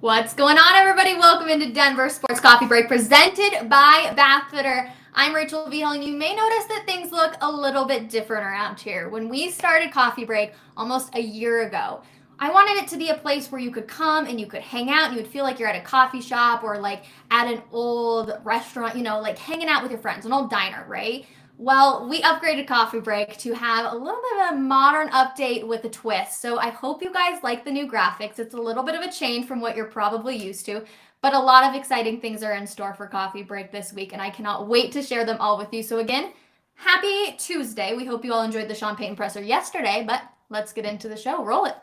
What's going on, everybody? Welcome into Denver Sports Coffee Break presented by Bathfitter. I'm Rachel Vihel, and you may notice that things look a little bit different around here. When we started Coffee Break almost a year ago, I wanted it to be a place where you could come and you could hang out and you would feel like you're at a coffee shop or like at an old restaurant, like hanging out with your friends, an old diner, right? Well, we upgraded Coffee Break to have a little bit of a modern update with a twist. So I hope you guys like the new graphics. It's a little bit of a change from what you're probably used to, but a lot of exciting things are in store for Coffee Break this week, and I cannot wait to share them all with you. So again, happy Tuesday. We hope you all enjoyed the Sean Payton presser yesterday, but let's get into the show. Roll it.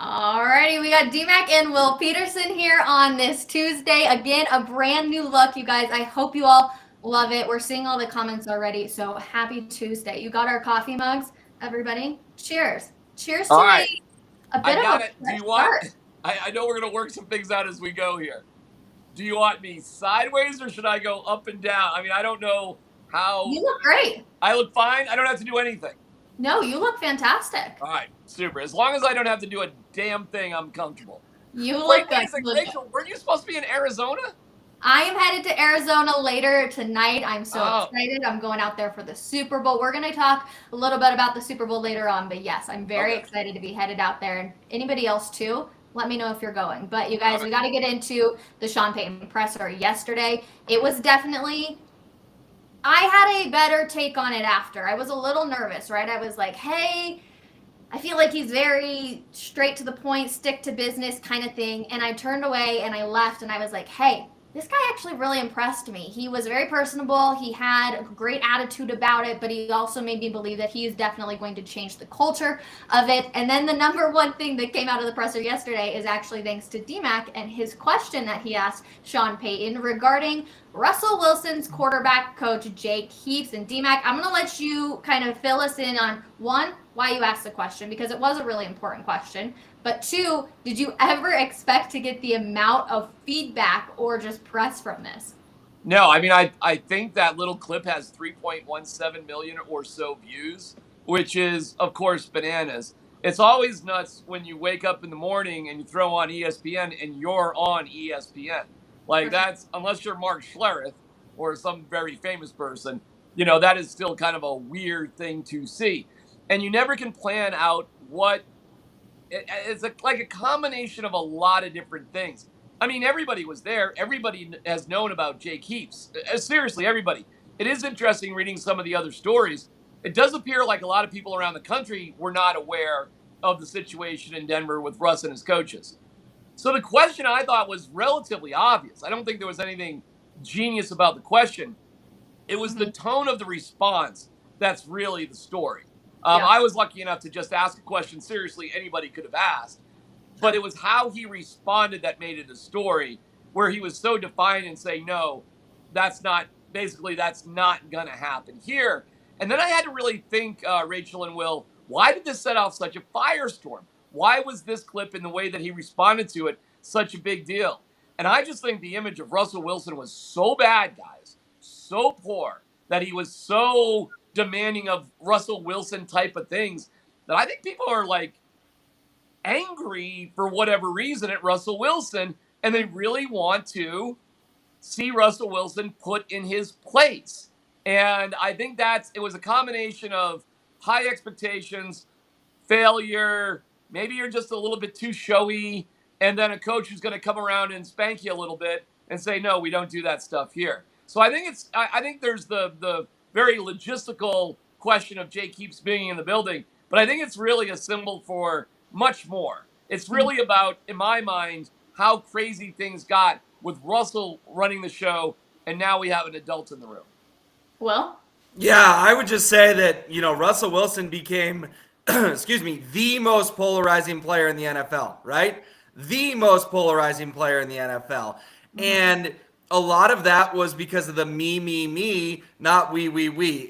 Alrighty, we got D-Mac and Will Peterson here on this Tuesday. Again, a brand new look, you guys. I hope you all love it. We're seeing all the comments already, so happy Tuesday. You got our coffee mugs, everybody? Cheers. Cheers to a bit of a Do you want? I know we're gonna work some things out as we go here. Do you want me sideways or should I go up and down? I mean, I don't know how. You look great. I look fine. I don't have to do anything. No, you look fantastic. All right, super. As long as I don't have to do a damn thing, I'm comfortable. You look good. Rachel, were you supposed to be in Arizona? I am headed to Arizona later tonight. I'm so excited. I'm going out there for the Super Bowl. We're going to talk a little bit about the Super Bowl later on, but yes, I'm very excited to be headed out there. And anybody else too, let me know if you're going. But you guys, we got to get into the Sean Payton presser yesterday. It was definitely, I had a better take on it after. I was a little nervous, right? I was like, hey, I feel like he's very straight to the point, stick to business kind of thing. And I turned away and I left and I was like, hey, this guy actually really impressed me. He was very personable. He had a great attitude about it, but he also made me believe that he is definitely going to change the culture of it. And then the number one thing that came out of the presser yesterday is actually thanks to DMAC and his question that he asked Sean Payton regarding Russell Wilson's quarterback coach, Jake Heaps. And DMAC, I'm going to let you kind of fill us in on, one, why you asked the question, because it was a really important question. But two, did you ever expect to get the amount of feedback or just press from this? No, I mean, I think that little clip has 3.17 million or so views, which is, of course, bananas. It's always nuts when you wake up in the morning and you throw on ESPN and you're on ESPN. Like that's, unless you're Mark Schlereth or some very famous person, that is still kind of a weird thing to see. And you never can plan out what, it's like a combination of a lot of different things. I mean, everybody was there. Everybody has known about Jake Heaps. Seriously, everybody. It is interesting reading some of the other stories. It does appear like a lot of people around the country were not aware of the situation in Denver with Russ and his coaches. So the question I thought was relatively obvious. I don't think there was anything genius about the question. It was the tone of the response that's really the story. I was lucky enough to just ask a question seriously anybody could have asked, but it was how he responded that made it a story, where he was so defiant and saying, no, that's not going to happen here. And then I had to really think, Rachel and Will, why did this set off such a firestorm? Why was this clip and the way that he responded to it such a big deal? And I just think the image of Russell Wilson was so bad, guys, so poor, that he was so demanding of Russell Wilson type of things, that I think people are like angry for whatever reason at Russell Wilson, and they really want to see Russell Wilson put in his place. And I think it was a combination of high expectations, failure, maybe you're just a little bit too showy, and then a coach who's going to come around and spank you a little bit and say, no, we don't do that stuff here. So I think there's the very logistical question of Jake Heaps being in the building, but I think it's really a symbol for much more. It's really about, in my mind, how crazy things got with Russell running the show, and now we have an adult in the room. Well? Yeah, I would just say that, Russell Wilson became, the most polarizing player in the NFL, right? The most polarizing player in the NFL. And a lot of that was because of the me, not we.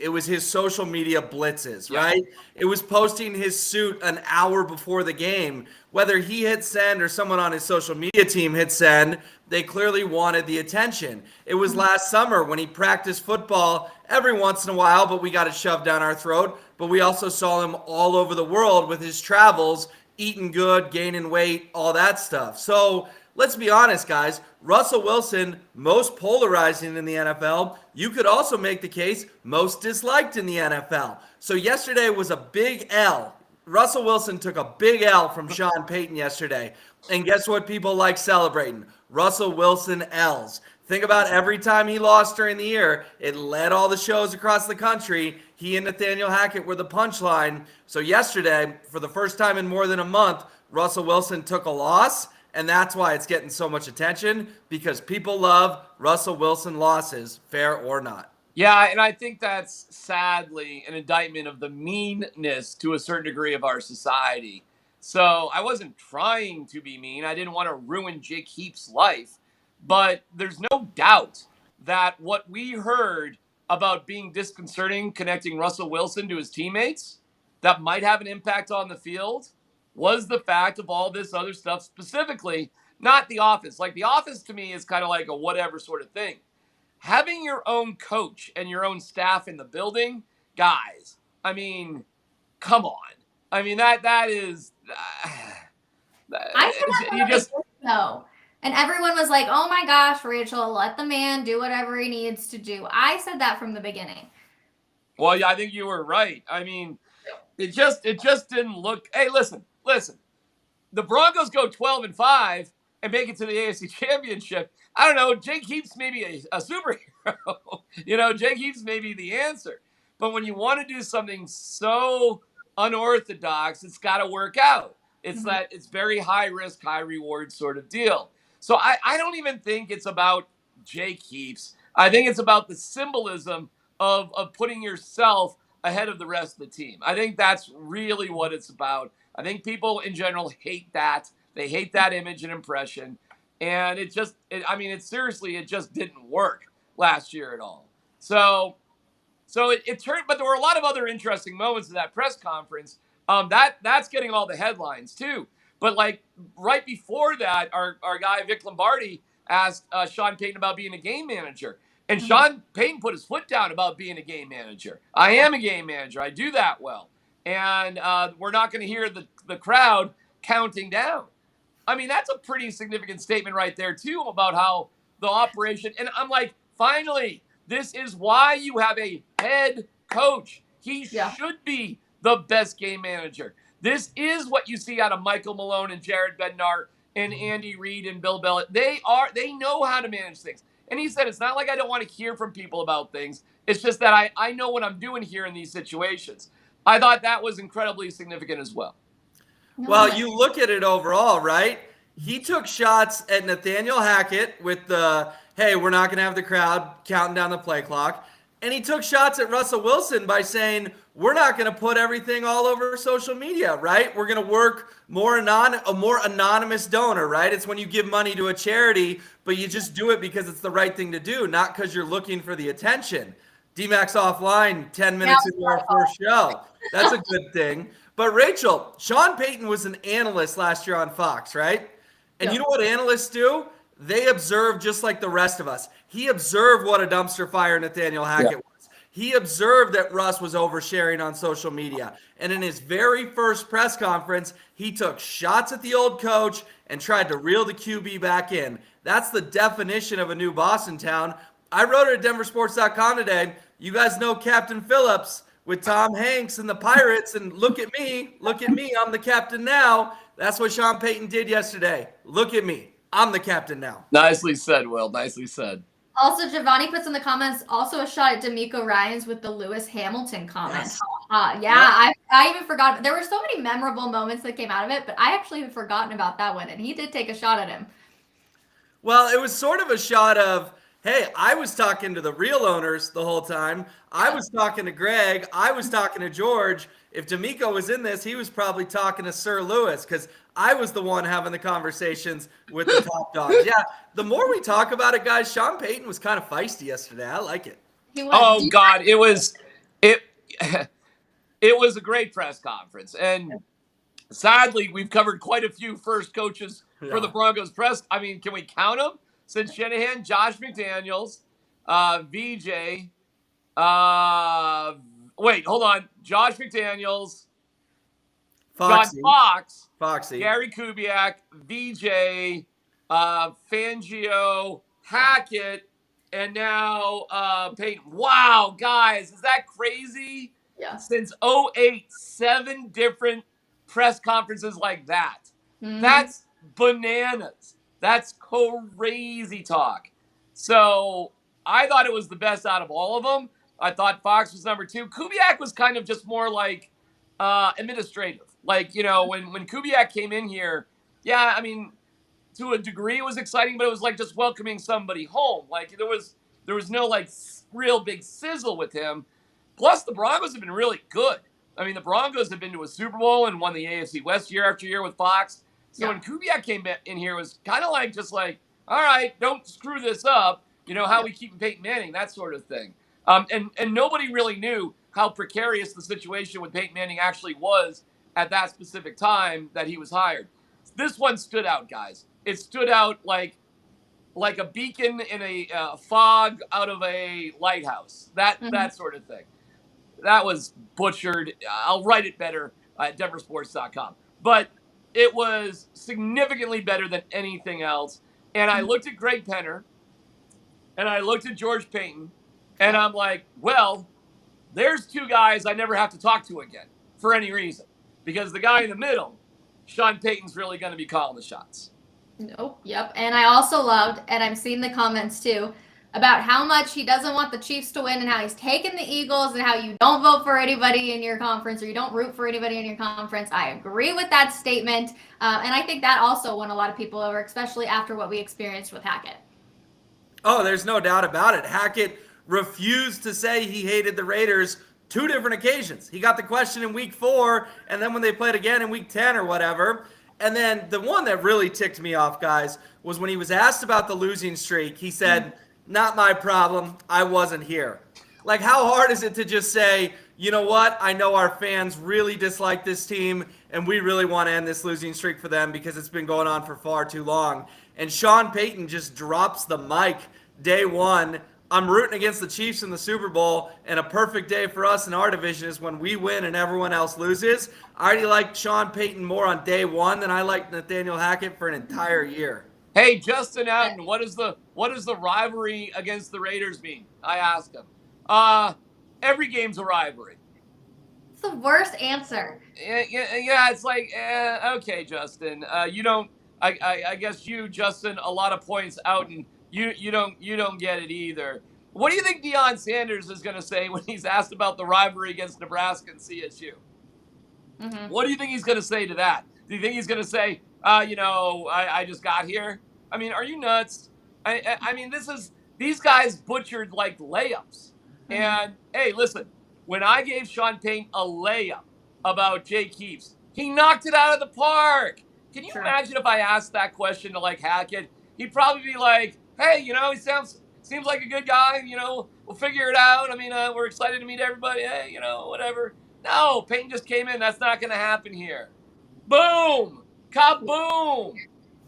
It was his social media blitzes, right? It was posting his suit an hour before the game. Whether he hit send or someone on his social media team hit send, they clearly wanted the attention. It was last summer when he practiced football every once in a while, but we got it shoved down our throat. But we also saw him all over the world with his travels, eating good, gaining weight, all that stuff. So let's be honest, guys. Russell Wilson, most polarizing in the NFL. You could also make the case most disliked in the NFL. So yesterday was a big L. Russell Wilson took a big L from Sean Payton yesterday. And guess what people like celebrating? Russell Wilson L's. Think about every time he lost during the year, it led all the shows across the country. He and Nathaniel Hackett were the punchline. So yesterday, for the first time in more than a month, Russell Wilson took a loss. And that's why it's getting so much attention, because people love Russell Wilson losses, fair or not. Yeah, and I think that's sadly an indictment of the meanness to a certain degree of our society. So I wasn't trying to be mean. I didn't want to ruin Jake Heap's life. But there's no doubt that what we heard about being disconcerting connecting Russell Wilson to his teammates that might have an impact on the field was the fact of all this other stuff, specifically, not The Office. Like, The Office to me is kind of like a whatever sort of thing. Having your own coach and your own staff in the building, guys, I mean, come on. I mean, that is... I said you just no. And everyone was like, oh my gosh, Rachel, let the man do whatever he needs to do. I said that from the beginning. Well, yeah, I think you were right. I mean, it just didn't look... Hey, listen. The Broncos go 12-5 and make it to the AFC Championship. I don't know. Jake Heap's maybe a superhero. Jake Heap's maybe the answer. But when you want to do something so unorthodox, it's got to work out. It's that it's very high risk, high reward sort of deal. So I don't even think it's about Jake Heaps. I think it's about the symbolism of putting yourself ahead of the rest of the team. I think that's really what it's about. I think people in general hate that. They hate that image and impression. And it just didn't work last year at all. So it turned, but there were a lot of other interesting moments in that press conference. That's getting all the headlines too. But like right before that, our guy Vic Lombardi asked Sean Payton about being a game manager. And Sean Payton put his foot down about being a game manager. I am a game manager. I do that well. And we're not going to hear the crowd counting down. I mean, that's a pretty significant statement right there, too, about how the operation. And I'm like, finally, this is why you have a head coach. He should be the best game manager. This is what you see out of Michael Malone and Jared Bednar and Andy Reid and Bill Belichick. They know how to manage things. And he said, it's not like I don't want to hear from people about things. It's just that I know what I'm doing here in these situations. I thought that was incredibly significant as well. Well, you look at it overall, right? He took shots at Nathaniel Hackett with the, hey, we're not going to have the crowd counting down the play clock. And he took shots at Russell Wilson by saying, we're not going to put everything all over social media, right? We're going to work a more anonymous donor, right? It's when you give money to a charity, but you just do it because it's the right thing to do, not because you're looking for the attention. D-Max offline 10 minutes into our first show. That's a good thing. But Rachel, Sean Payton was an analyst last year on Fox, right? And you know what analysts do? They observe just like the rest of us. He observed what a dumpster fire Nathaniel Hackett was. He observed that Russ was oversharing on social media. And in his very first press conference, he took shots at the old coach and tried to reel the QB back in. That's the definition of a new boss in town. I wrote it at denversports.com today. You guys know Captain Phillips with Tom Hanks and the Pirates, and look at me, I'm the captain now. That's what Sean Payton did yesterday. Look at me, I'm the captain now. Nicely said, Will, nicely said. Also, Giovanni puts in the comments, also a shot at D'Amico Ryans with the Lewis Hamilton comment. Yes. I even forgot. There were so many memorable moments that came out of it, but I actually had forgotten about that one, and he did take a shot at him. Well, it was sort of a shot of, Hey, I was talking to the real owners the whole time. I was talking to Greg. I was talking to George. If D'Amico was in this, he was probably talking to Sir Lewis because I was the one having the conversations with the top dogs. Yeah, the more we talk about it, guys, Sean Payton was kind of feisty yesterday. I like it. He was. Oh God, it was it a great press conference, and sadly, we've covered quite a few first coaches for the Broncos press. I mean, can we count them? Since Shanahan, Josh McDaniels, VJ. Wait, hold on. Josh McDaniels, Foxy. John Fox, Foxy. Gary Kubiak, VJ, Fangio, Hackett, and now Payton. Wow, guys, is that crazy? Yeah. Since 2008, 7 different press conferences like that. Mm-hmm. That's bananas. That's crazy talk. So I thought it was the best out of all of them. I thought Fox was number 2. Kubiak was kind of just more like administrative. Like, you know, when Kubiak came in here, yeah, I mean, to a degree it was exciting, but it was like just welcoming somebody home. Like there was no like real big sizzle with him. Plus the Broncos have been really good. I mean, the Broncos have been to a Super Bowl and won the AFC West year after year with Fox. So when Kubiak came in here, it was kind of like just like, all right, don't screw this up. You know, how we keep Peyton Manning, that sort of thing. And nobody really knew how precarious the situation with Peyton Manning actually was at that specific time that he was hired. This one stood out, guys. It stood out like a beacon in a fog out of a lighthouse. That sort of thing. That was butchered. I'll write it better at denversports.com. But it was significantly better than anything else. And I looked at Greg Penner, and I looked at George Payton, and I'm like, well, there's 2 guys I never have to talk to again for any reason. Because the guy in the middle, Sean Payton's really going to be calling the shots. Nope. Yep. And I also loved, and I'm seeing the comments too, about how much he doesn't want the Chiefs to win and how he's taken the Eagles and how you don't vote for anybody in your conference or you don't root for anybody in your conference. I agree with that statement. And I think that also won a lot of people over, especially after what we experienced with Hackett. Oh, there's no doubt about it. Hackett refused to say he hated the Raiders 2 different occasions. He got the question in week 4, and then when they played again in week 10 or whatever. And then the one that really ticked me off, guys, was when he was asked about the losing streak. He said, not my problem. I wasn't here. Like, how hard is it to just say, you know what? I know our fans really dislike this team, and we really want to end this losing streak for them because it's been going on for far too long. And Sean Payton just drops the mic day 1. I'm rooting against the Chiefs in the Super Bowl, and a perfect day for us in our division is when we win and everyone else loses. I already liked Sean Payton more on day 1 than I liked Nathaniel Hackett for an entire year. Hey, Justin Outen, what does the rivalry against the Raiders mean? I asked him. Every game's a rivalry. It's the worst answer. Yeah, it's like, okay, Justin. You don't. I guess you, Justin, a lot of points out, and you don't get it either. What do you think Deion Sanders is going to say when he's asked about the rivalry against Nebraska and CSU? Mm-hmm. What do you think he's going to say to that? Do you think he's going to say, I just got here? I mean, are you nuts? I mean, these guys butchered like layups. Mm-hmm. And hey, listen, when I gave Sean Payton a layup about Jay Keeps, he knocked it out of the park. Can you imagine if I asked that question to like Hackett? He'd probably be like, hey, he seems like a good guy. We'll figure it out. I mean, we're excited to meet everybody. Hey, whatever. No, Payton just came in. That's not going to happen here. Boom. Kaboom.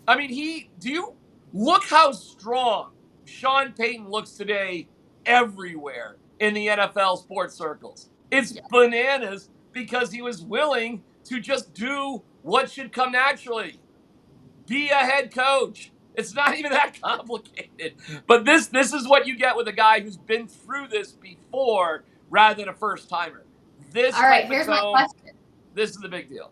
I mean, do you look how strong Sean Payton looks today everywhere in the NFL sports circles? It's bananas because he was willing to just do what should come naturally. Be a head coach. It's not even that complicated. But this is what you get with a guy who's been through this before rather than a first-timer. All right, here's my question. This is the big deal.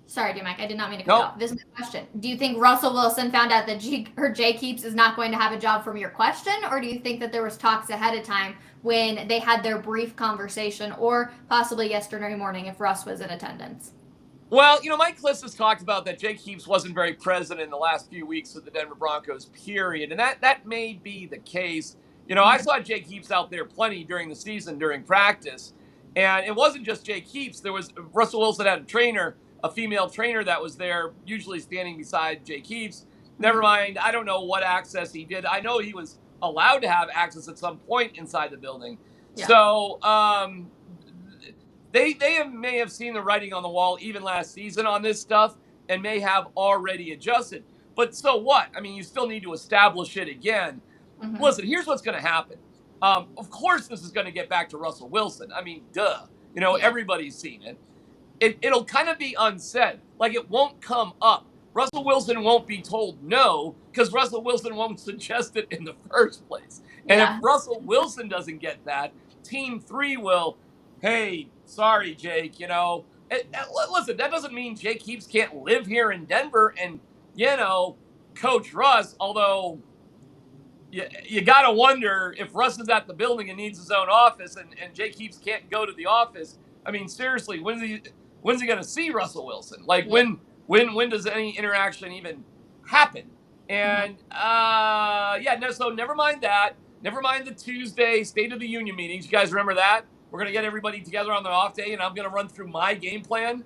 Sorry, D-Mike, I did not mean to cut off. This is my question. Do you think Russell Wilson found out that Jay Keeps is not going to have a job from your question? Or do you think that there was talks ahead of time when they had their brief conversation, or possibly yesterday morning if Russ was in attendance? Well, Mike Klis has talked about that Jake Heaps wasn't very present in the last few weeks of the Denver Broncos, period. And that may be the case. I saw Jake Heaps out there plenty during the season, during practice. And it wasn't just Jake Heaps. There was Russell Wilson had a female trainer that was there, usually standing beside Jake Heaps. Never mind, I don't know what access he did. I know he was allowed to have access at some point inside the building. Yeah. So they may have seen the writing on the wall even last season on this stuff and may have already adjusted. But so what? I mean, you still need to establish it again. Mm-hmm. Listen, here's what's going to happen. Of course, this is going to get back to Russell Wilson. I mean, duh. Everybody's seen it. It'll kind of be unsaid. Like, it won't come up. Russell Wilson won't be told no because Russell Wilson won't suggest it in the first place. And if Russell Wilson doesn't get that, Team 3 will, hey, sorry, Jake, listen, that doesn't mean Jake Heaps can't live here in Denver and, coach Russ, although you got to wonder if Russ is at the building and needs his own office and Jake Heaps can't go to the office. I mean, seriously, when's he going to see Russell Wilson? Like, when does any interaction even happen? And, so never mind that. Never mind the Tuesday State of the Union meetings. You guys remember that? We're going to get everybody together on the off day, and I'm going to run through my game plan.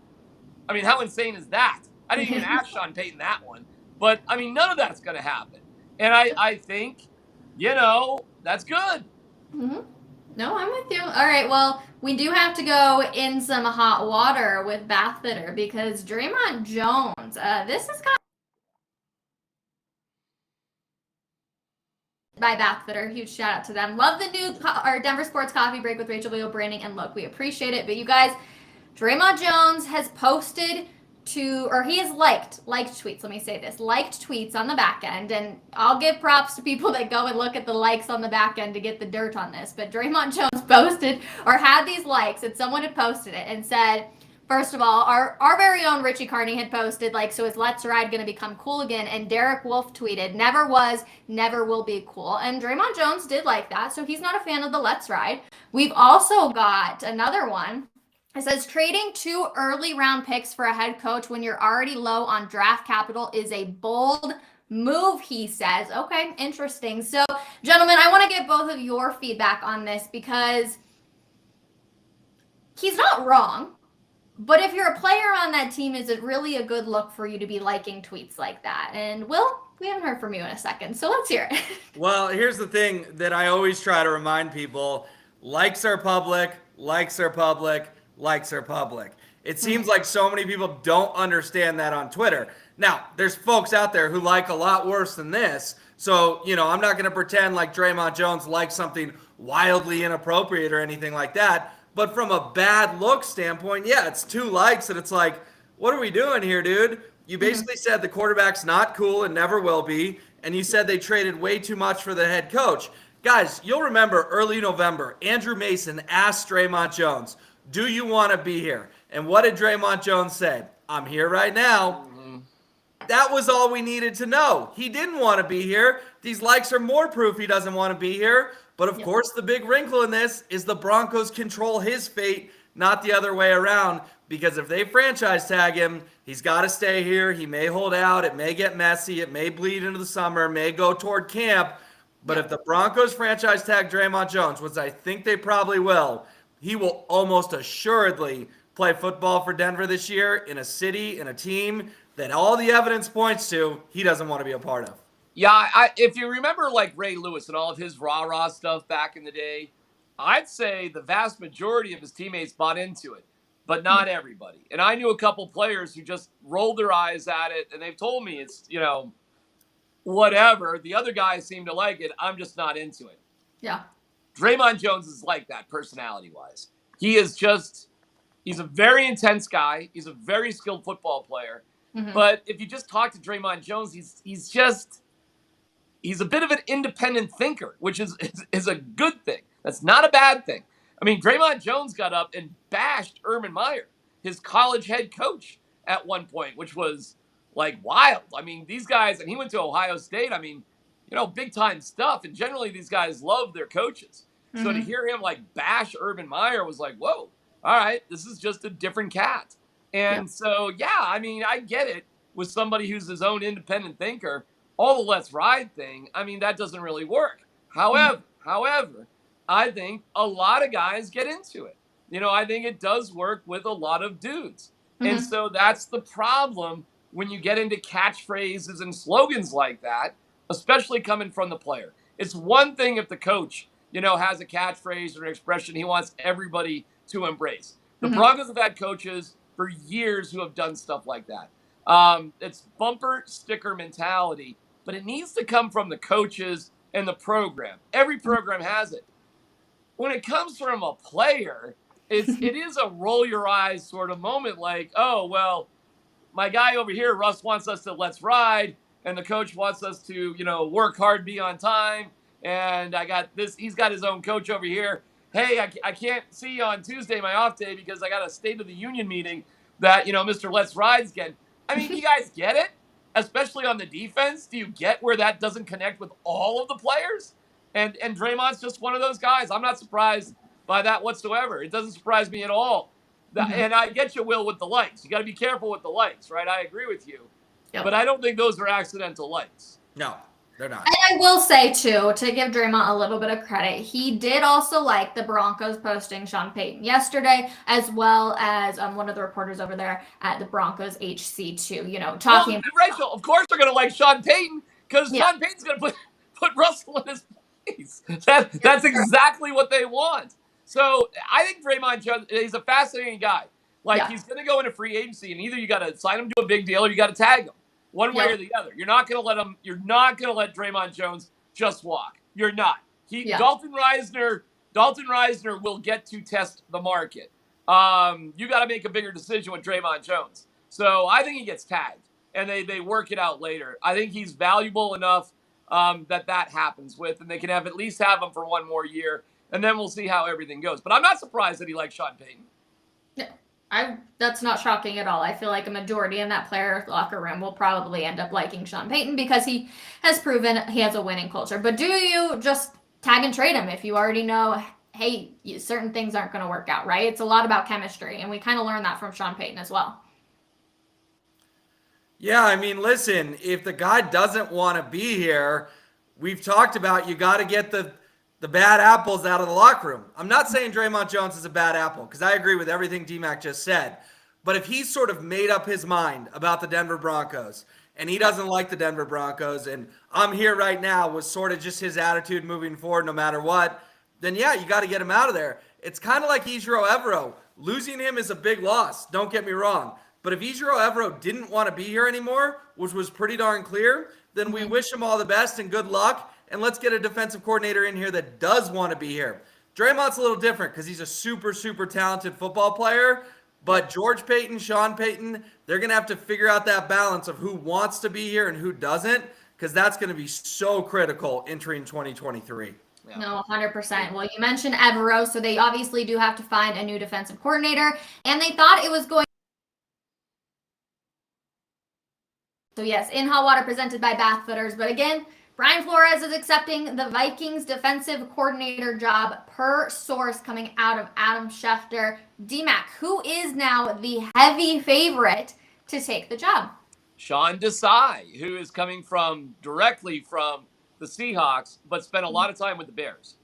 I mean, how insane is that? I didn't even ask Sean Payton that one. But, I mean, none of that's going to happen. And I think, that's good. Mm-hmm. No, I'm with you. All right, well, we do have to go in some hot water with Bath Fitter because Draymond Jones, this is kind of by Bath Fitter. Huge shout out to them. Love the new Denver Sports Coffee Break with Rachel Beal, branding, and look. We appreciate it. But you guys, Draymond Jones has posted he has liked tweets. Let me say this. Liked tweets on the back end. And I'll give props to people that go and look at the likes on the back end to get the dirt on this. But Draymond Jones posted or had these likes and someone had posted it and said, first of all, our very own Richie Carney had posted, so is Let's Ride going to become cool again? And Derek Wolf tweeted, never was, never will be cool. And Draymond Jones did like that, so he's not a fan of the Let's Ride. We've also got another one. It says, trading 2 early round picks for a head coach when you're already low on draft capital is a bold move, he says. Okay, interesting. So, gentlemen, I want to get both of your feedback on this because he's not wrong. But if you're a player on that team, is it really a good look for you to be liking tweets like that? And Will, we haven't heard from you in a second, so let's hear it. Well, here's the thing that I always try to remind people. Likes are public, likes are public, likes are public. It seems like so many people don't understand that on Twitter. Now, there's folks out there who like a lot worse than this. So, I'm not going to pretend like Draymond Jones likes something wildly inappropriate or anything like that. But from a bad look standpoint, yeah, it's 2 likes, and it's like, what are we doing here, dude? You basically said the quarterback's not cool and never will be, and you said they traded way too much for the head coach. Guys, you'll remember early November, Andrew Mason asked Draymond Jones, do you want to be here? And what did Draymond Jones say? I'm here right now. Mm-hmm. That was all we needed to know. He didn't want to be here. These likes are more proof he doesn't want to be here. But, of course, the big wrinkle in this is the Broncos control his fate, not the other way around. Because if they franchise tag him, he's got to stay here. He may hold out. It may get messy. It may bleed into the summer. May go toward camp. But if the Broncos franchise tag Draymond Jones, which I think they probably will, he will almost assuredly play football for Denver this year in a city, in a team that all the evidence points to he doesn't want to be a part of. Yeah, if you remember Ray Lewis and all of his rah-rah stuff back in the day, I'd say the vast majority of his teammates bought into it, but not everybody. And I knew a couple players who just rolled their eyes at it, and they've told me it's, whatever. The other guys seem to like it. I'm just not into it. Yeah. Draymond Jones is like that personality-wise. He's a very intense guy. He's a very skilled football player. Mm-hmm. But if you just talk to Draymond Jones, he's a bit of an independent thinker, which is a good thing. That's not a bad thing. I mean, Draymond Jones got up and bashed Urban Meyer, his college head coach, at one point, which was wild. I mean, these guys, and he went to Ohio State. I mean, big time stuff. And generally these guys love their coaches. Mm-hmm. So to hear him bash Urban Meyer was whoa, all right, this is just a different cat. And so, yeah, I mean, I get it with somebody who's his own independent thinker. All the let's ride thing, I mean, that doesn't really work. However, I think a lot of guys get into it. I think it does work with a lot of dudes. And so that's the problem when you get into catchphrases and slogans like that, especially coming from the player. It's one thing if the coach, has a catchphrase or an expression he wants everybody to embrace. The Broncos have had coaches for years who have done stuff like that. It's bumper sticker mentality, but it needs to come from the coaches and the program. Every program has it. When it comes from a player, it is a roll your eyes sort of moment, like, oh, well, my guy over here, Russ, wants us to let's ride, and the coach wants us to, work hard, be on time, and I got this. He's got his own coach over here. Hey, I can't see you on Tuesday, my off day, because I got a State of the Union meeting that, Mr. Let's Ride's getting. I mean, you guys get it? Especially on the defense? Do you get where that doesn't connect with all of the players? And Draymond's just one of those guys. I'm not surprised by that whatsoever. It doesn't surprise me at all. And I get you, Will, with the likes. You got to be careful with the likes, right? I agree with you. Yep. But I don't think those are accidental likes. No, they're not. And I will say, too, to give Draymond a little bit of credit, he did also like the Broncos posting Sean Payton yesterday, as well as one of the reporters over there at the Broncos HC, too, talking. Well, Rachel, of course they're going to like Sean Payton, because Sean Payton's going to put Russell in his place. That's exactly what they want. So I think Draymond Jones, he's a fascinating guy. He's going to go into free agency, and either you got to sign him to a big deal or you got to tag him, one way or the other. You're not going to let Draymond Jones just walk. You're not. Dalton Reisner will get to test the market. You got to make a bigger decision with Draymond Jones. So I think he gets tagged, and they work it out later. I think he's valuable enough that happens with, and they can at least have him for one more year. And then we'll see how everything goes. But I'm not surprised that he likes Sean Payton. No, that's not shocking at all. I feel like a majority in that player locker room will probably end up liking Sean Payton because he has proven he has a winning culture. But do you just tag and trade him if you already know, hey, certain things aren't going to work out, right? It's a lot about chemistry, and we kind of learned that from Sean Payton as well. Yeah, I mean, listen, if the guy doesn't want to be here, we've talked about you got to get the bad apples out of the locker room. I'm not saying Draymond Jones is a bad apple, because I agree with everything D-Mac just said. But if he's sort of made up his mind about the Denver Broncos, and he doesn't like the Denver Broncos, and I'm here right now was sort of just his attitude moving forward no matter what, then yeah, you got to get him out of there. It's kind of like Ejiro Evero. Losing him is a big loss, don't get me wrong. But if Ejiro Evero didn't want to be here anymore, which was pretty darn clear, then we wish him all the best and good luck. And let's get a defensive coordinator in here that does want to be here. Draymond's a little different because he's a super, super talented football player. But George Payton, Sean Payton, they're going to have to figure out that balance of who wants to be here and who doesn't, because that's going to be so critical entering 2023. Yeah. No, 100%. Well, you mentioned Evero, so they obviously do have to find a new defensive coordinator. And they thought it was going. So, yes, in hot water presented by Bath Fitters. But again, Brian Flores is accepting the Vikings defensive coordinator job per source coming out of Adam Schefter. D-Mac, who is now the heavy favorite to take the job? Sean Desai, who is coming directly from the Seahawks, but spent a lot of time with the Bears.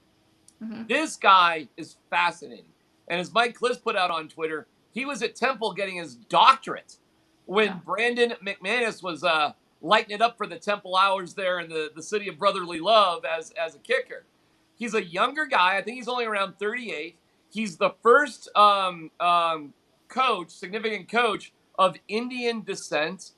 This guy is fascinating. And as Mike Kliss put out on Twitter, he was at Temple getting his doctorate when Brandon McManus was lighting it up for the Temple Owls there in the city of brotherly love as a kicker. He's a younger guy. I think he's only around 38. He's the first significant coach of Indian descent.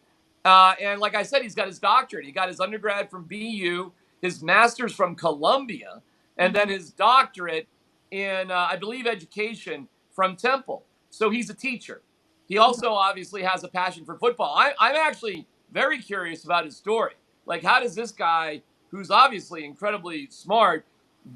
And like I said, he's got his doctorate. He got his undergrad from BU, his master's from Columbia, and then his doctorate in, I believe, education from Temple. So he's a teacher. He also obviously has a passion for football. I'm actually very curious about his story. Like, how does this guy, who's obviously incredibly smart,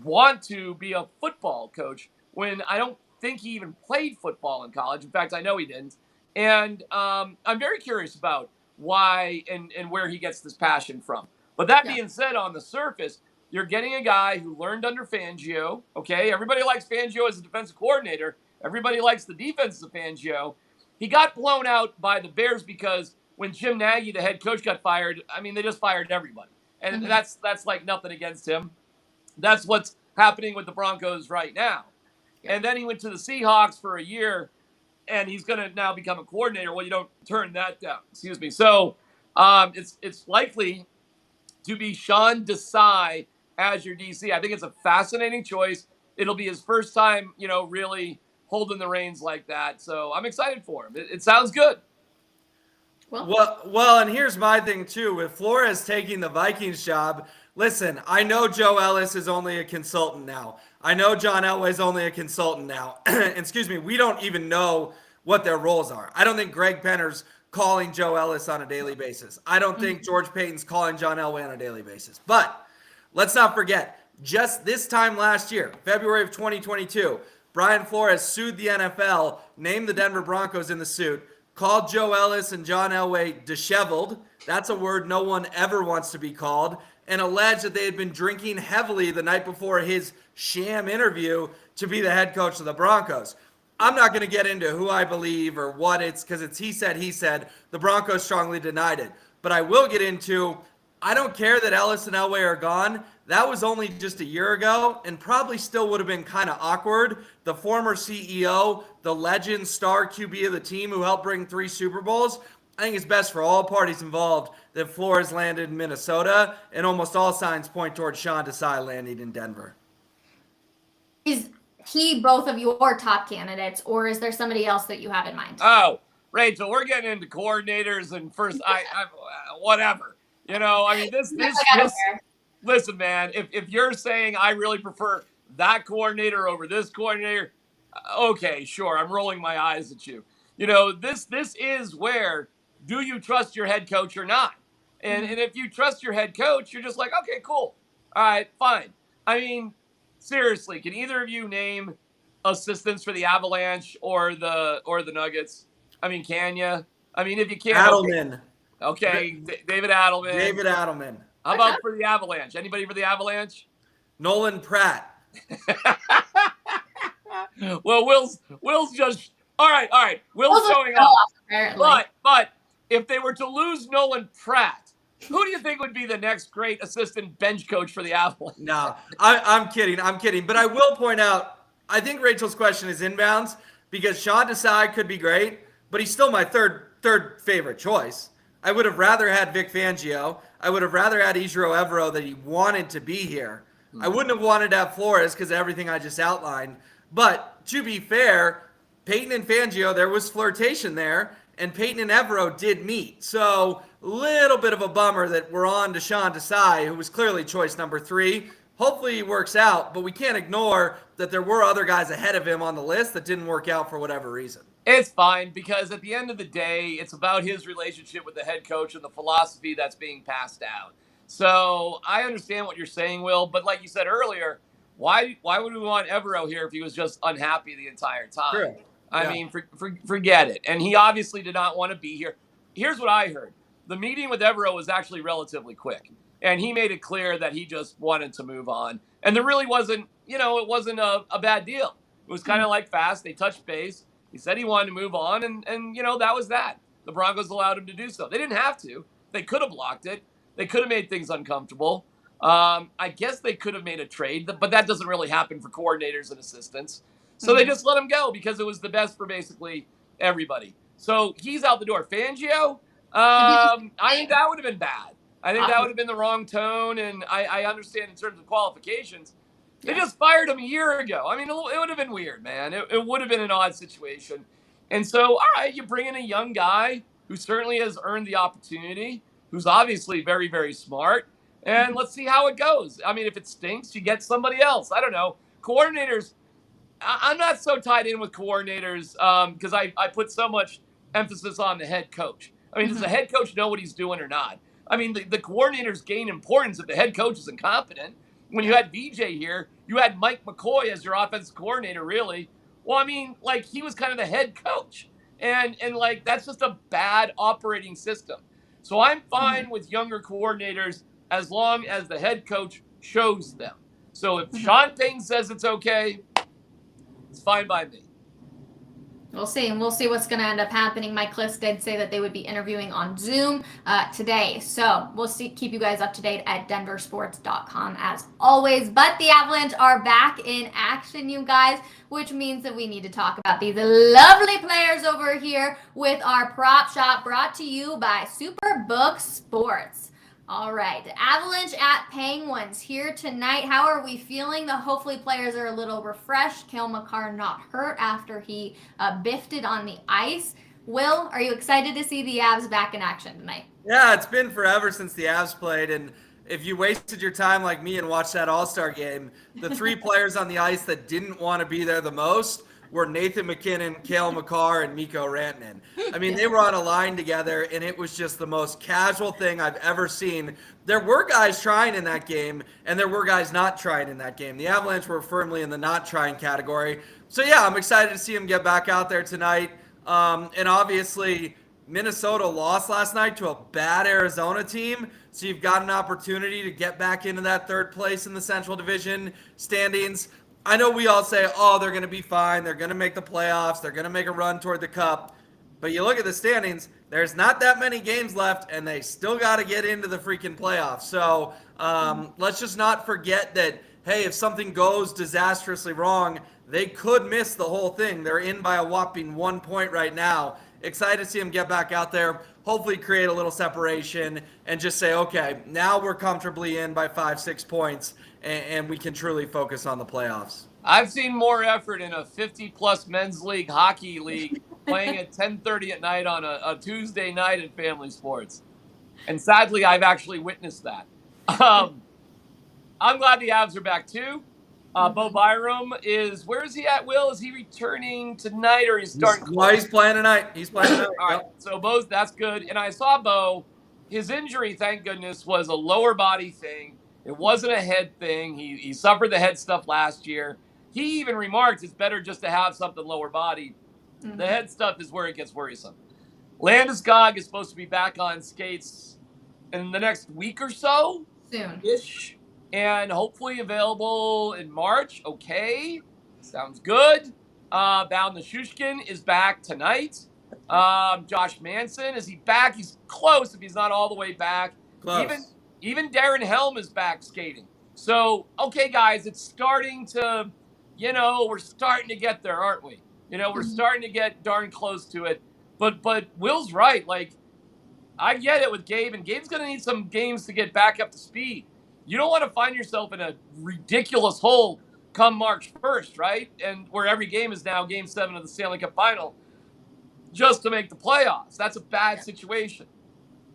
want to be a football coach when I don't think he even played football in college? In fact, I know he didn't. And I'm very curious about why and where he gets this passion from. But that being said, on the surface, you're getting a guy who learned under Fangio. Okay, everybody likes Fangio as a defensive coordinator. Everybody likes the defense of Fangio. he got blown out by the Bears because when Jim Nagy, the head coach, got fired, I mean, they just fired everybody. And that's like nothing against him. That's what's happening with the Broncos right now. Yeah. And then he went to the Seahawks for a year, and he's going to now become a coordinator. Well, you don't turn that down. Excuse me. So it's likely to be Sean Desai as your DC. I think it's a fascinating choice. It'll be his first time, really holding the reins like that. So I'm excited for him. It sounds good. Well, and here's my thing too. With Flores taking the Vikings job, listen, I know Joe Ellis is only a consultant now. I know John Elway's only a consultant now. Excuse me, we don't even know what their roles are. I don't think Greg Penner's calling Joe Ellis on a daily basis. I don't think George Payton's calling John Elway on a daily basis. But let's not forget, just this time last year, February of 2022, Brian Flores sued the NFL, named the Denver Broncos in the suit, called Joe Ellis and John Elway disheveled. That's a word no one ever wants to be called. And alleged that they had been drinking heavily the night before his sham interview to be the head coach of the Broncos. I'm not going to get into who I believe or what it's, because it's he said. The Broncos strongly denied it. But I will get into, I don't care that Ellis and Elway are gone. That was only just a year ago and probably still would have been kind of awkward. The former CEO, the legend star QB of the team who helped bring 3 Super Bowls, I think it's best for all parties involved that Flores landed in Minnesota, and almost all signs point towards Sean Desai landing in Denver. Is he both of your top candidates, or is there somebody else that you have in mind? Oh, Rachel, we're getting into coordinators and first, I whatever. This listen, man, if you're saying I really prefer that coordinator over this coordinator, okay, sure, I'm rolling my eyes at you. This is where, do you trust your head coach or not? And if you trust your head coach, you're just like, okay, cool. All right, fine. I mean, seriously, can either of you name assistants for the Avalanche or the Nuggets? I mean, can you? I mean, if you can't. Adelman. Okay, David Adelman. David Adelman. How about for the Avalanche? Anybody for the Avalanche? Nolan Pratt. Well, Will's just all right. Will's showing up. Apparently. But if they were to lose Nolan Pratt, who do you think would be the next great assistant bench coach for the Avalanche? No, I'm kidding. But I will point out, I think Rachel's question is inbounds because Sean Desai could be great, but he's still my third favorite choice. I would have rather had Vic Fangio. I would have rather had Ejiro Evero that he wanted to be here. I wouldn't have wanted to have Flores because of everything I just outlined. But to be fair, Payton and Fangio, there was flirtation there, and Payton and Evero did meet. So little bit of a bummer that we're on to Sean Desai, who was clearly choice number 3. Hopefully he works out, but we can't ignore that there were other guys ahead of him on the list that didn't work out for whatever reason. It's fine because at the end of the day, it's about his relationship with the head coach and the philosophy that's being passed out. So I understand what you're saying, Will, but like you said earlier, why would we want Evero here if he was just unhappy the entire time? True. I mean, forget it. And he obviously did not want to be here. Here's what I heard. The meeting with Evero was actually relatively quick, and he made it clear that he just wanted to move on. And there really wasn't, it wasn't a bad deal. It was kind of like fast. They touched base. He said he wanted to move on, and that was that. The Broncos allowed him to do so. They didn't have to. They could have blocked it. They could have made things uncomfortable. I guess they could have made a trade, but that doesn't really happen for coordinators and assistants. So they just let him go because it was the best for basically everybody. So he's out the door. Fangio, I think that would have been bad. I think that would have been the wrong tone, and I understand in terms of qualifications. They just fired him a year ago. I mean, it would have been weird, man. It would have been an odd situation. And so, all right, you bring in a young guy who certainly has earned the opportunity, who's obviously very, very smart, and let's see how it goes. I mean, if it stinks, you get somebody else. I don't know. Coordinators, I'm not so tied in with coordinators because I put so much emphasis on the head coach. I mean, does the head coach know what he's doing or not? I mean, the coordinators gain importance if the head coach is incompetent. When you had VJ here, you had Mike McCoy as your offensive coordinator, really. Well, I mean, like, he was kind of the head coach. And like, that's just a bad operating system. So I'm fine with younger coordinators as long as the head coach shows them. So if Sean Payton says it's okay, it's fine by me. We'll see. We'll see what's going to end up happening. Mike Kliss did say that they would be interviewing on Zoom today. So we'll see. Keep you guys up to date at denversports.com as always. But the Avalanche are back in action, you guys, which means that we need to talk about these lovely players over here with our prop shop brought to you by Superbook Sports. All right, the Avalanche at Penguins here tonight. How are we feeling? Hopefully players are a little refreshed. Cale Makar not hurt after he biffed it on the ice. Will, are you excited to see the Avs back in action tonight? Yeah, it's been forever since the Avs played, and if you wasted your time like me and watched that All-Star game, the three players on the ice that didn't want to be there the most were Nathan MacKinnon, Cale Makar, and Mikko Rantanen. I mean, they were on a line together, and it was just the most casual thing I've ever seen. There were guys trying in that game, and there were guys not trying in that game. The Avalanche were firmly in the not trying category. So, yeah, I'm excited to see them get back out there tonight. And obviously, Minnesota lost last night to a bad Arizona team, so you've got an opportunity to get back into that third place in the Central Division standings. I know we all say, oh, they're going to be fine. They're going to make the playoffs. They're going to make a run toward the cup. But you look at the standings, there's not that many games left, and they still got to get into the freaking playoffs. So let's just not forget that, hey, if something goes disastrously wrong, they could miss the whole thing. They're in by a whopping 1 point right now. Excited to see them get back out there, hopefully create a little separation and just say, okay, now we're comfortably in by 5-6 points, and we can truly focus on the playoffs. I've seen more effort in a 50-plus men's league hockey league playing at 10:30 at night on a Tuesday night in family sports. And sadly, I've actually witnessed that. I'm glad the Avs are back, too. Bo Byram where is he at, Will? Is he returning tonight or he's starting? He's playing tonight. He's playing tonight. All right, so that's good. And I saw Bo. His injury, thank goodness, was a lower body thing. It wasn't a head thing. He suffered the head stuff last year. He even remarked it's better just to have something lower body. Mm-hmm. The head stuff is where it gets worrisome. Landeskog is supposed to be back on skates in the next week or so. Soon-ish. And hopefully available in March. Okay. Sounds good. Val Nichushkin is back tonight. Josh Manson, is he back? He's close if he's not all the way back. Close. Even Darren Helm is back skating. So, okay, guys, it's starting to, we're starting to get there, aren't we? We're starting to get darn close to it. But Will's right. Like, I get it with Gabe, and Gabe's going to need some games to get back up to speed. You don't want to find yourself in a ridiculous hole come March 1st, right? And where every game is now Game 7 of the Stanley Cup Final just to make the playoffs. That's a bad situation.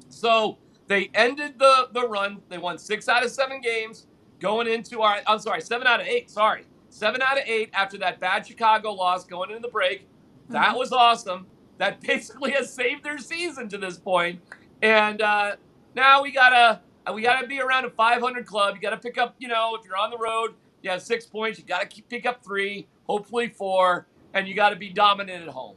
So they ended the run. They won 6 out of 7 games going into 7 out of 8. 7 out of 8 after that bad Chicago loss going into the break. That was awesome. That basically has saved their season to this point. And now we gotta be around a 500 club. You gotta pick up, if you're on the road, you have 6 points. You gotta pick up 3, hopefully 4, and you gotta be dominant at home.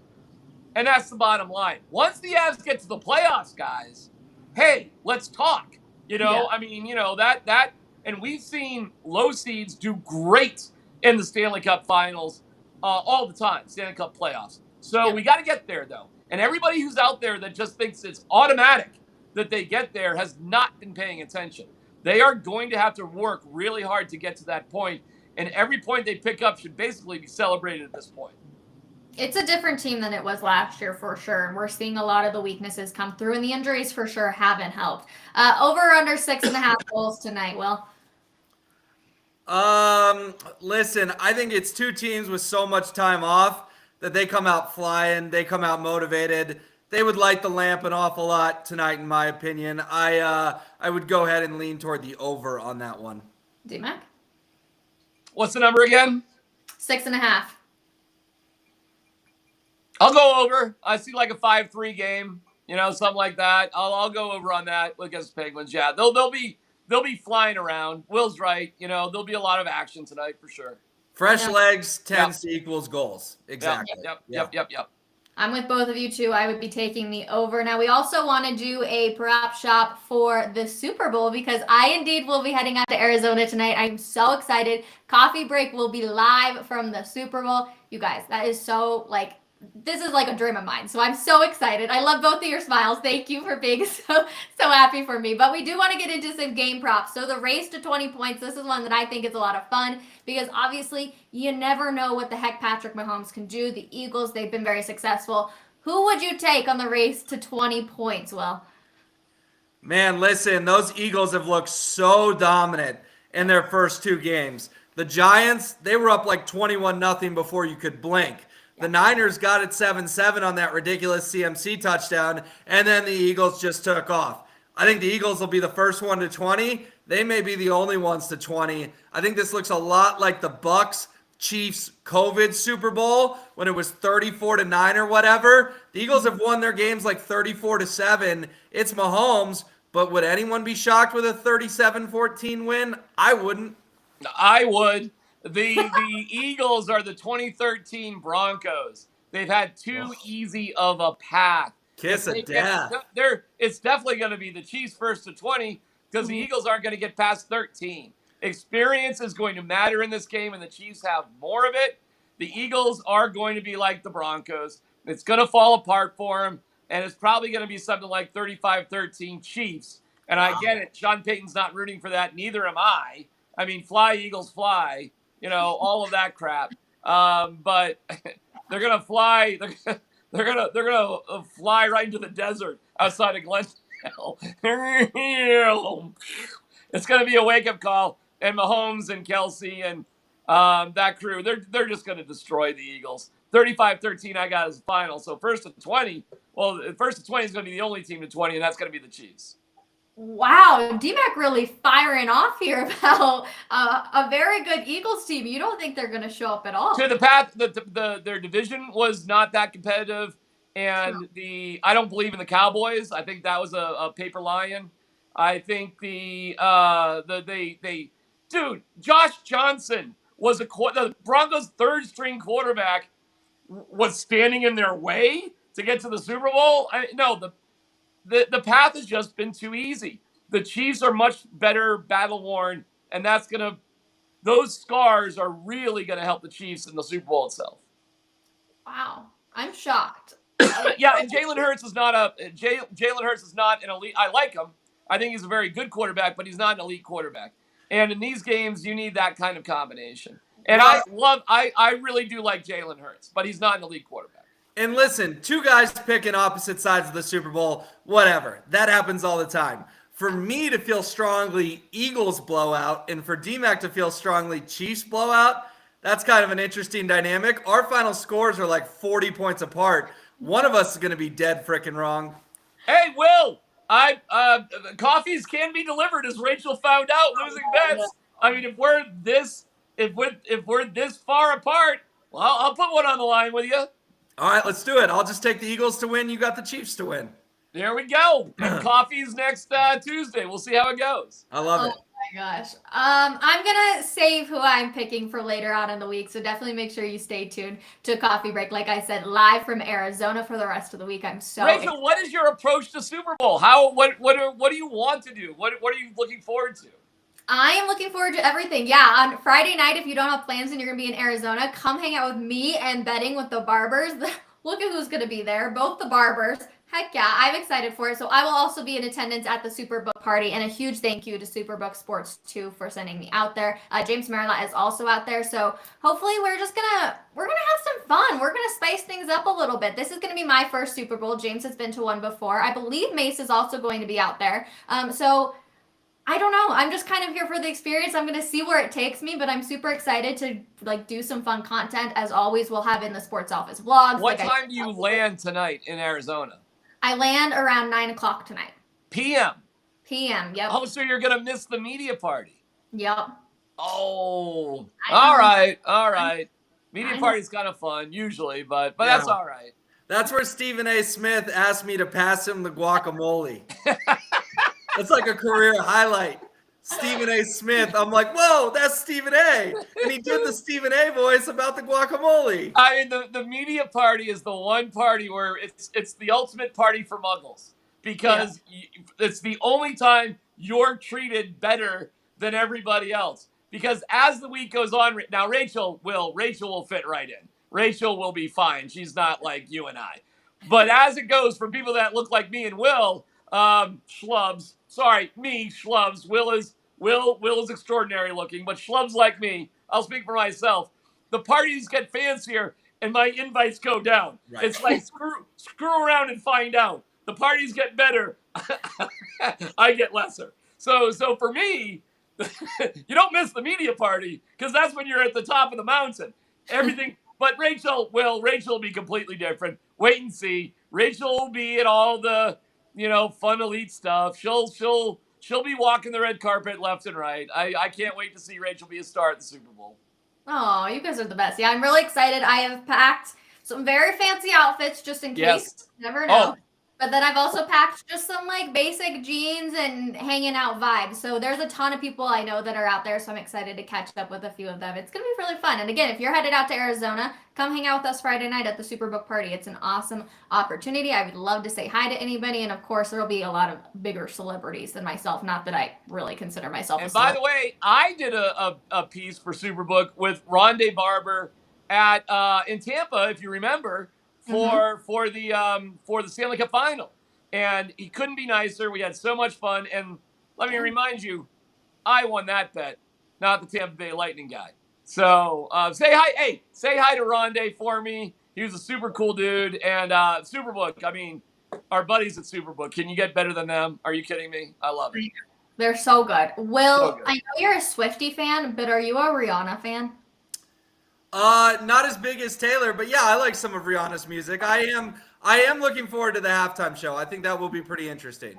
And that's the bottom line. Once the Avs get to the playoffs, guys, hey, let's talk. I mean, that, and we've seen low seeds do great in the Stanley Cup Finals all the time, Stanley Cup playoffs. So we got to get there, though. And everybody who's out there that just thinks it's automatic that they get there has not been paying attention. They are going to have to work really hard to get to that point, and every point they pick up should basically be celebrated at this point. It's a different team than it was last year for sure. And we're seeing a lot of the weaknesses come through, and the injuries for sure haven't helped. Over or under 6.5 goals tonight, Will? Listen, I think it's two teams with so much time off that they come out flying, they come out motivated. They would light the lamp an awful lot tonight, in my opinion. I would go ahead and lean toward the over on that one. D-Mac? What's the number again? 6.5. I'll go over. I see like a 5-3 game, something like that. I'll go over on that against the Penguins. Yeah, they'll be flying around. Will's right. There'll be a lot of action tonight for sure. Fresh legs tends to equals goals. Exactly. Yep. I'm with both of you too. I would be taking the over. Now, we also want to do a prop shop for the Super Bowl because I indeed will be heading out to Arizona tonight. I'm so excited. Coffee break will be live from the Super Bowl. You guys, that is so this is like a dream of mine. So I'm so excited. I love both of your smiles. Thank you for being so happy for me. But we do want to get into some game props. So the race to 20 points, this is one that I think is a lot of fun because obviously you never know what the heck Patrick Mahomes can do. The Eagles, they've been very successful. Who would you take on the race to 20 points, Will? Man, listen, those Eagles have looked so dominant in their first two games. The Giants, they were up like 21-0 before you could blink. The Niners got it 7-7 on that ridiculous CMC touchdown, and then the Eagles just took off. I think the Eagles will be the first one to 20. They may be the only ones to 20. I think this looks a lot like the Bucs Chiefs COVID Super Bowl when it was 34-9 or whatever. The Eagles have won their games like 34-7. It's Mahomes, but would anyone be shocked with a 37-14 win? I wouldn't. I would. The Eagles are the 2013 Broncos. They've had too easy of a path. Kiss of death. It's definitely going to be the Chiefs first to 20 because the Eagles aren't going to get past 13. Experience is going to matter in this game, and the Chiefs have more of it. The Eagles are going to be like the Broncos. It's going to fall apart for them, and it's probably going to be something like 35-13 Chiefs. And I get it. Sean Payton's not rooting for that. Neither am I. I mean, fly, Eagles, fly. You know, all of that crap. But they're gonna fly. They're gonna fly right into the desert outside of Glendale. It's gonna be a wake up call. And Mahomes and Kelsey and that crew, they're just gonna destroy the Eagles. 35-13, I got as final. So first to 20. Well, first to 20 is gonna be the only team to 20, and that's gonna be the Chiefs. Wow, D-Mac really firing off here about a very good Eagles team. You don't think they're going to show up at all? To the path, their division was not that competitive, and I don't believe in the Cowboys. I think that was a paper lion. I think Josh Johnson was the Broncos' third string quarterback was standing in their way to get to the Super Bowl. The path has just been too easy. The Chiefs are much better battle worn, and those scars are really going to help the Chiefs in the Super Bowl itself. Wow, I'm shocked. Yeah, and Jalen Hurts is not an elite. I like him. I think he's a very good quarterback, but he's not an elite quarterback. And in these games, you need that kind of combination. And I really do like Jalen Hurts, but he's not an elite quarterback. And listen, two guys picking opposite sides of the Super Bowl, whatever. That happens all the time. For me to feel strongly Eagles blowout and for D-Mac to feel strongly Chiefs blowout, that's kind of an interesting dynamic. Our final scores are like 40 points apart. One of us is going to be dead frickin' wrong. Hey, Will, coffees can be delivered, as Rachel found out losing bets. I mean, if we're this far apart, well, I'll put one on the line with you. All right, let's do it. I'll just take the Eagles to win. You got the Chiefs to win. There we go. And coffee's next Tuesday. We'll see how it goes. I love it. Oh my gosh. I'm going to save who I'm picking for later on in the week. So definitely make sure you stay tuned to Coffee Break. Like I said, live from Arizona for the rest of the week. I'm so Rachel, excited. what is your approach to Super Bowl? What do you want to do? What are you looking forward to? I am looking forward to everything. Yeah, on Friday night, if you don't have plans and you're going to be in Arizona, come hang out with me and betting with the Barbers. Look at who's going to be there, both the Barbers. Heck yeah, I'm excited for it. So I will also be in attendance at the Superbook party, and a huge thank you to Superbook Sports 2 for sending me out there. James Merla is also out there. So hopefully we're gonna have some fun. We're gonna spice things up a little bit. This is gonna be my first Super Bowl. James has been to one before. I believe Mace is also going to be out there. So I don't know. I'm just kind of here for the experience. I'm going to see where it takes me, but I'm super excited to do some fun content. As always, we'll have in the Sports Office vlogs. What time do you land tonight in Arizona? I land around 9 o'clock tonight. PM? PM, yep. Oh, so you're going to miss the media party? Yep. Oh, all right. Media party's kind of fun, usually, but that's all right. That's where Stephen A. Smith asked me to pass him the guacamole. That's like a career highlight. Stephen A. Smith. I'm like, whoa, that's Stephen A. And he did the Stephen A. voice about the guacamole. I mean, the media party is the one party where it's the ultimate party for muggles because it's the only time you're treated better than everybody else. Because as the week goes on, now Rachel will fit right in. Rachel will be fine. She's not like you and I. But as it goes for people that look like me and Will, schlubs. Sorry, me, schlubs. Will is extraordinary looking, but schlubs like me, I'll speak for myself. The parties get fancier and my invites go down. Right. It's like screw around and find out. The parties get better. I get lesser. So for me, you don't miss the media party because that's when you're at the top of the mountain. Everything, but Rachel will be completely different. Wait and see. Rachel will be at all the, fun elite stuff. She'll be walking the red carpet left and right. I can't wait to see Rachel be a star at the Super Bowl. Oh, you guys are the best. Yeah, I'm really excited. I have packed some very fancy outfits just in case. Yes. Never know. Oh. But then I've also packed just some like basic jeans and hanging out vibes. So there's a ton of people I know that are out there. So I'm excited to catch up with a few of them. It's going to be really fun. And again, if you're headed out to Arizona, come hang out with us Friday night at the Superbook party. It's an awesome opportunity. I would love to say hi to anybody. And of course, there'll be a lot of bigger celebrities than myself. Not that I really consider myself and a celebrity. By the way, I did a piece for Superbook with Rondé Barber at in Tampa, if you remember, for the Stanley Cup Final. And he couldn't be nicer. We had so much fun. And let me remind you, I won that bet, not the Tampa Bay Lightning guy. So say hi. Hey, say hi to Rondé for me. He was a super cool dude. And Superbook, I mean, our buddies at Superbook, can you get better than them? Are you kidding me? I love it. They're so good. Will, I know you're a Swiftie fan, but are you a Rihanna fan? Not as big as Taylor, but yeah, I like some of Rihanna's music. I am looking forward to the halftime show. I think that will be pretty interesting.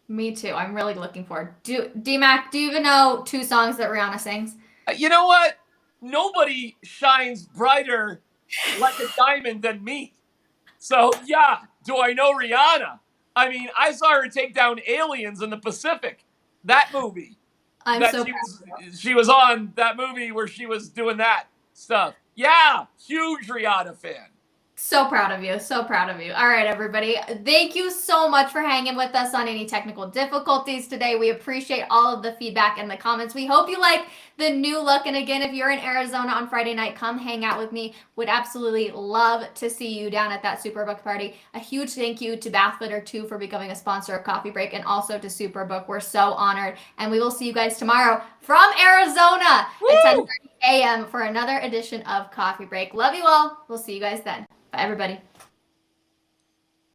Me too. I'm really looking forward. D-Mac, do you even know 2 songs that Rihanna sings? You know what? Nobody shines brighter like a diamond than me. So yeah, do I know Rihanna? I mean, I saw her take down aliens in the Pacific. That movie. She was on that movie where she was doing that stuff. Yeah, huge Rihanna fan. So proud of you. So proud of you. All right, everybody. Thank you so much for hanging with us on any technical difficulties today. We appreciate all of the feedback and the comments. We hope you like the new look. And again, if you're in Arizona on Friday night, come hang out with me. Would absolutely love to see you down at that Superbook party. A huge thank you to Bathfitter 2 for becoming a sponsor of Coffee Break and also to Superbook. We're so honored. And we will see you guys tomorrow from Arizona at 10:30 a.m. for another edition of Coffee Break. Love you all. We'll see you guys then. Bye, everybody.